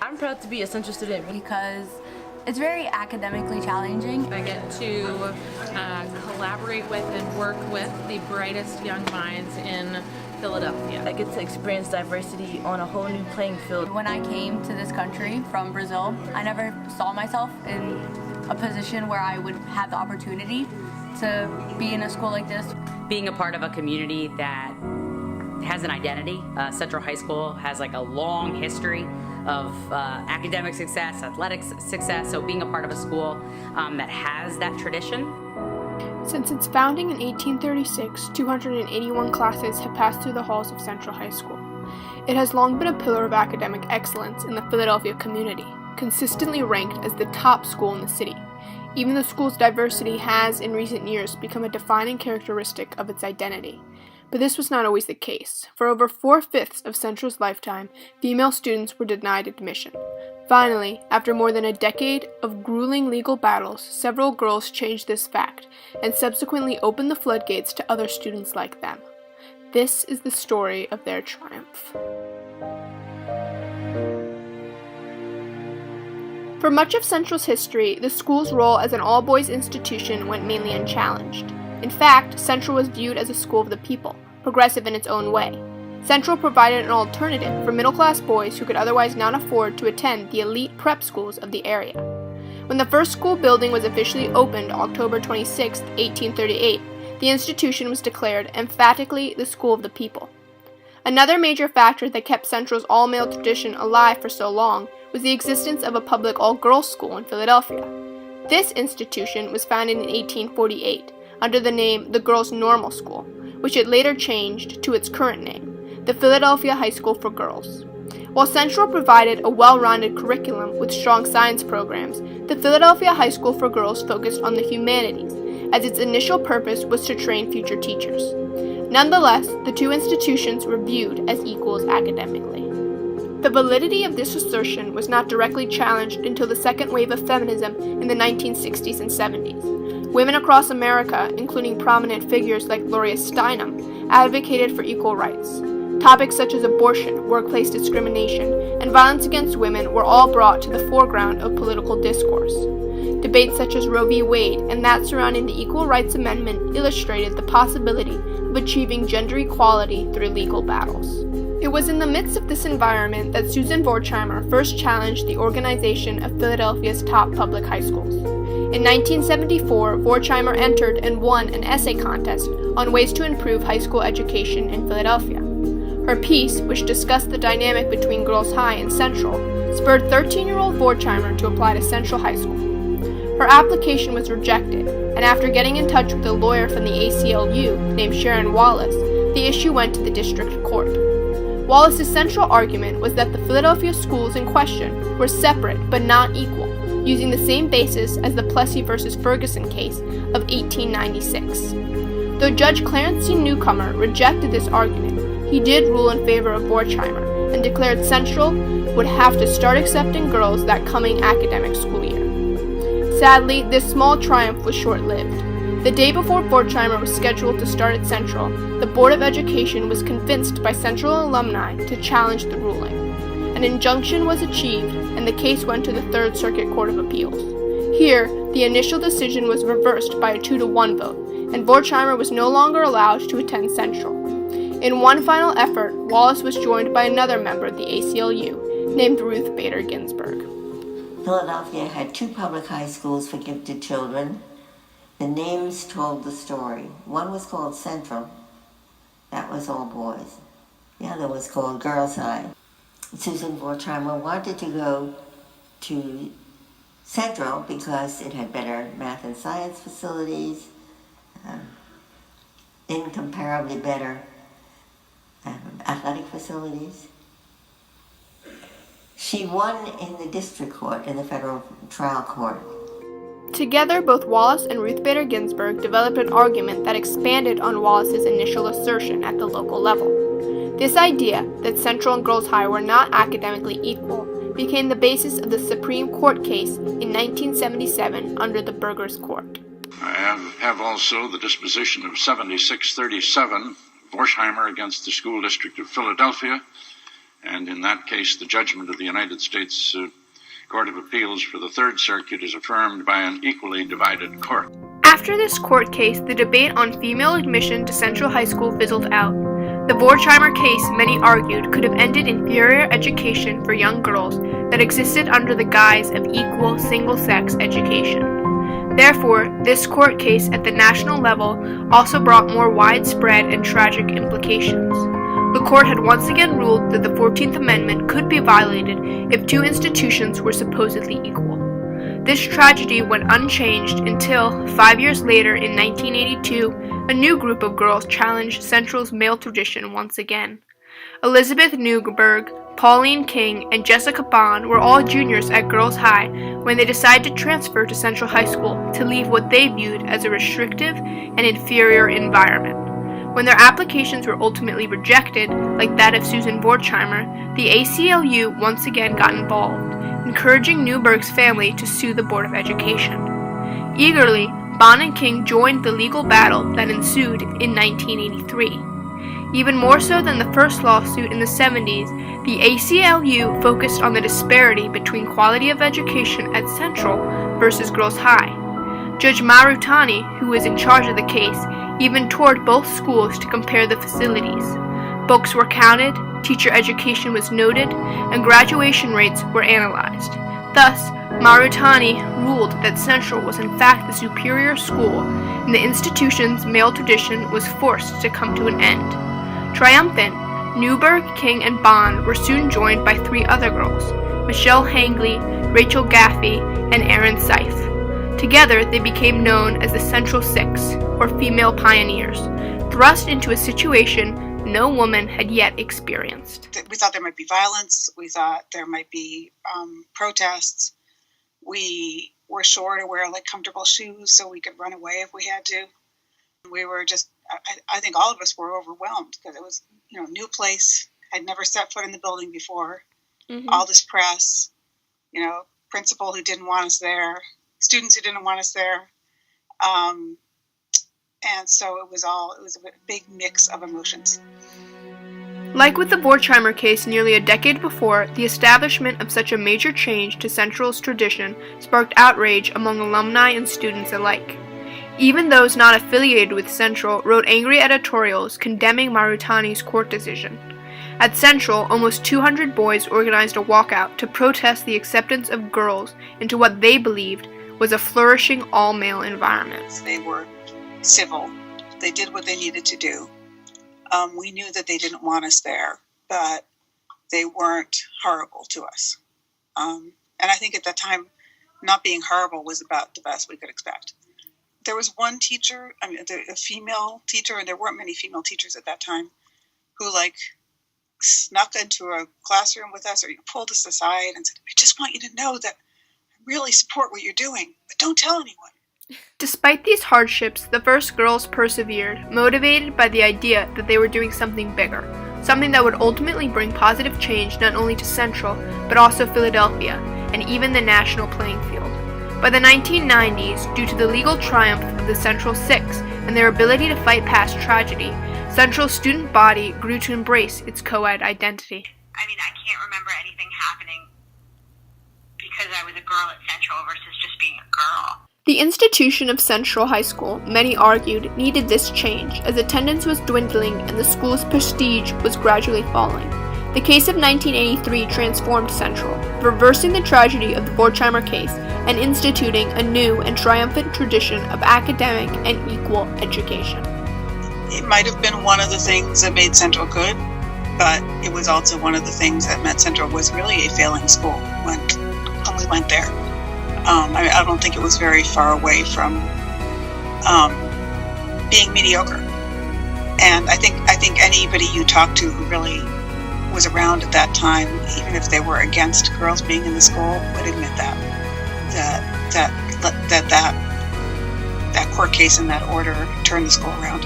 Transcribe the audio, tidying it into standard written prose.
I'm proud to be a Central student because it's very academically challenging. I get to collaborate with and work with the brightest young minds in Philadelphia. I get to experience diversity on a whole new playing field. When I came to this country from Brazil, I never saw myself in a position where I would have the opportunity to be in a school like this. Being a part of a community that has an identity. Central High School has like a long history of academic success, athletic success, so being a part of a school that has that tradition. Since its founding in 1836, 281 classes have passed through the halls of Central High School. It has long been a pillar of academic excellence in the Philadelphia community, consistently ranked as the top school in the city. Even the school's diversity has, in recent years, become a defining characteristic of its identity. But this was not always the case. For over 4/5 of Central's lifetime, female students were denied admission. Finally, after more than a decade of grueling legal battles, several girls changed this fact and subsequently opened the floodgates to other students like them. This is the story of their triumph. For much of Central's history, the school's role as an all-boys institution went mainly unchallenged. In fact, Central was viewed as a school of the people, progressive in its own way. Central provided an alternative for middle-class boys who could otherwise not afford to attend the elite prep schools of the area. When the first school building was officially opened October 26, 1838, the institution was declared emphatically the school of the people. Another major factor that kept Central's all-male tradition alive for so long was the existence of a public all-girls school in Philadelphia. This institution was founded in 1848 under the name the Girls' Normal School, which it later changed to its current name, the Philadelphia High School for Girls. While Central provided a well-rounded curriculum with strong science programs, the Philadelphia High School for Girls focused on the humanities, as its initial purpose was to train future teachers. Nonetheless, the two institutions were viewed as equals academically. The validity of this assertion was not directly challenged until the second wave of feminism in the 1960s and 70s. Women across America, including prominent figures like Gloria Steinem, advocated for equal rights. Topics such as abortion, workplace discrimination, and violence against women were all brought to the foreground of political discourse. Debates such as Roe v. Wade and that surrounding the Equal Rights Amendment illustrated the possibility of achieving gender equality through legal battles. It was in the midst of this environment that Susan Vorchheimer first challenged the organization of Philadelphia's top public high schools. In 1974, Vorchheimer entered and won an essay contest on ways to improve high school education in Philadelphia. Her piece, which discussed the dynamic between Girls High and Central, spurred 13-year-old Vorchheimer to apply to Central High School. Her application was rejected, and after getting in touch with a lawyer from the ACLU named Sharon Wallace, the issue went to the district court. Wallace's central argument was that the Philadelphia schools in question were separate but not equal, using the same basis as the Plessy v. Ferguson case of 1896. Though Judge Clarence C. Newcomer rejected this argument, he did rule in favor of Vorchheimer and declared Central would have to start accepting girls that coming academic school year. Sadly, this small triumph was short-lived. The day before Vorchheimer was scheduled to start at Central, the Board of Education was convinced by Central alumni to challenge the ruling. An injunction was achieved, and the case went to the Third Circuit Court of Appeals. Here, the initial decision was reversed by a 2-1 vote, and Vorchheimer was no longer allowed to attend Central. In one final effort, Wallace was joined by another member of the ACLU, named Ruth Bader Ginsburg. Philadelphia had 2 public high schools for gifted children. The names told the story. One was called Central. That was all boys. The other was called Girls High. Susan Vorchheimer wanted to go to Central because it had better math and science facilities, incomparably better athletic facilities. She won in the district court, in the federal trial court. Together, both Wallace and Ruth Bader Ginsburg developed an argument that expanded on Wallace's initial assertion at the local level. This idea that Central and Girls High were not academically equal became the basis of the Supreme Court case in 1977 under the Burgers Court. I have also the disposition of 7637, Vorchheimer against the School District of Philadelphia, And in that case, the judgment of the United States Court of Appeals for the Third Circuit is affirmed by an equally divided court. After this court case, the debate on female admission to Central High School fizzled out. The Wertheimer case, many argued, could have ended inferior education for young girls that existed under the guise of equal single-sex education. Therefore, this court case at the national level also brought more widespread and tragic implications. The court had once again ruled that the 14th Amendment could be violated if two institutions were supposedly equal. This tragedy went unchanged until, 5 years later in 1982, a new group of girls challenged Central's male tradition once again. Elizabeth Newberg, Pauline King, and Jessica Bond were all juniors at Girls High when they decided to transfer to Central High School to leave what they viewed as a restrictive and inferior environment. When their applications were ultimately rejected, like that of Susan Wertheimer, the ACLU once again got involved, encouraging Newberg's family to sue the Board of Education. Eagerly, Bond and King joined the legal battle that ensued in 1983. Even more so than the first lawsuit in the 70s, the ACLU focused on the disparity between quality of education at Central versus Girls High. Judge Marutani, who was in charge of the case, even toured both schools to compare the facilities. Books were counted, teacher education was noted, and graduation rates were analyzed. Thus, Marutani ruled that Central was in fact the superior school, and the institution's male tradition was forced to come to an end. Triumphant, Newberg, King, and Bond were soon joined by three other girls, Michelle Hangley, Rachel Gaffey, and Erin Seif. Together, they became known as the Central Six, or female pioneers, thrust into a situation no woman had yet experienced. We thought there might be violence. We thought there might be protests. We were sure to wear comfortable shoes so we could run away if we had to. We were just, I think all of us were overwhelmed because it was, a new place. I'd never set foot in the building before. Mm-hmm. All this press, principal who didn't want us there, students who didn't want us there. And so it was a big mix of emotions. Like with the Wertheimer case nearly a decade before, the establishment of such a major change to Central's tradition sparked outrage among alumni and students alike. Even those not affiliated with Central wrote angry editorials condemning Marutani's court decision. At Central, almost 200 boys organized a walkout to protest the acceptance of girls into what they believed was a flourishing all-male environment. They were civil. They did what they needed to do. We knew that they didn't want us there, but they weren't horrible to us. And I think at that time, not being horrible was about the best we could expect. There was one teacher, a female teacher, and there weren't many female teachers at that time, who snuck into a classroom with us or pulled us aside and said, I just want you to know that I really support what you're doing, but don't tell anyone. Despite these hardships, the first girls persevered, motivated by the idea that they were doing something bigger, something that would ultimately bring positive change not only to Central, but also Philadelphia, and even the national playing field. By the 1990s, due to the legal triumph of the Central Six and their ability to fight past tragedy, Central's student body grew to embrace its co-ed identity. I can't remember anything happening because I was a girl at Central versus just being a girl. The institution of Central High School, many argued, needed this change as attendance was dwindling and the school's prestige was gradually falling. The case of 1983 transformed Central, reversing the tragedy of the Wertheimer case and instituting a new and triumphant tradition of academic and equal education. It might have been one of the things that made Central good, but it was also one of the things that meant Central was really a failing school when we went there. I don't think it was very far away from being mediocre. And I think anybody you talk to who really was around at that time, even if they were against girls being in the school, would admit that court case and that order turned the school around.